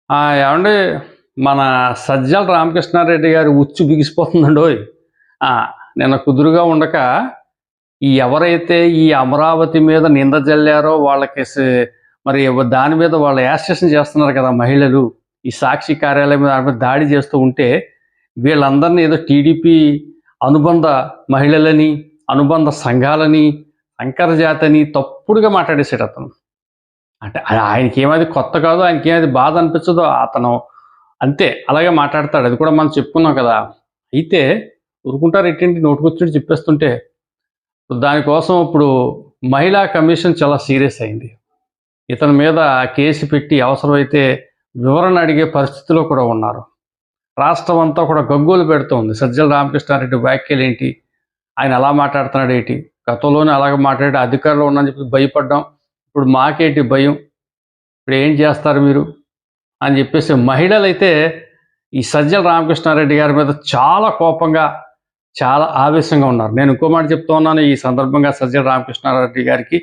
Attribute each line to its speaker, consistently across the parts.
Speaker 1: ఏవండి మన సజ్జల రామకృష్ణారెడ్డి గారి ఉచ్చు బిగిసిపోతుందండోయ్! ఆ! నిన్న కుదురుగా ఉండక ఎవరైతే ఈ అమరావతి మీద నింద జల్లారో వాళ్ళకి మరి దాని మీద వాళ్ళు యాజిటేషన్ చేస్తున్నారు కదా మహిళలు. ఈ సాక్షి కార్యాలయం మీద దాని మీద దాడి చేస్తూ ఉంటే వీళ్ళందరిని ఏదో టీడీపీ అనుబంధ మహిళలని, అనుబంధ సంఘాలని, అంకరజాతని తప్పుడుగా మాట్లాడేసాడు అతను. అంటే ఆయనకేమది కొత్త కాదు. ఆయనకేమది బాధ అనిపించదు. అతను అంతే అలాగే మాట్లాడతాడు. అది కూడా మనం చెప్పుకున్నాం కదా! అయితే ఊరుకుంటారు ఏంటండి నోటికొచ్చినట్టు చెప్పేస్తుంటే. దానికోసం ఇప్పుడు మహిళా కమిషన్ చాలా సీరియస్ అయింది. ఇతని మీద కేసు పెట్టి అవసరమైతే వివరణ అడిగే పరిస్థితిలో కూడా ఉన్నారు. రాష్ట్రం అంతా కూడా గగ్గోలు పెడుతోంది. సజ్జల రామకృష్ణారెడ్డి వ్యాఖ్యలేంటి? ఆయన అలా మాట్లాడుతున్నాడేంటి? గతంలోనే అలాగే మాట్లాడి అధికారంలో ఉన్నానని చెప్పి భయపడ్డాం. ఇప్పుడు మాకేంటి భయం? ఇప్పుడు ఏం చేస్తారు మీరు? అని చెప్పేసి మహిళలైతే ఈ సజ్జల రామకృష్ణారెడ్డి గారి మీద చాలా కోపంగా, చాలా ఆవేశంగా ఉన్నారు. నేను ఇంకో మాట చెప్తూ ఉన్నాను ఈ సందర్భంగా సజ్జల రామకృష్ణారెడ్డి గారికి,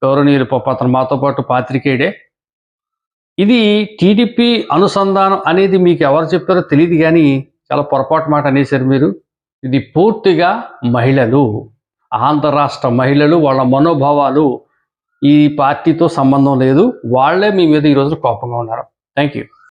Speaker 1: గౌరవనీయులు అతను మాతో పాటు పాత్రికేయుడే. ఇది టీడీపీ అనుసంధానం అనేది మీకు ఎవరు చెప్పారో తెలియదు కానీ చాలా పొరపాటు మాట అనేశారు మీరు. ఇది పూర్తిగా మహిళలు, ఆంధ్ర రాష్ట్ర మహిళలు, వాళ్ళ మనోభావాలు ఈ పార్టీతో సంబంధం లేదు. వాళ్ళే మీ మీద ఈరోజు కోపంగా ఉన్నారు. Thank you.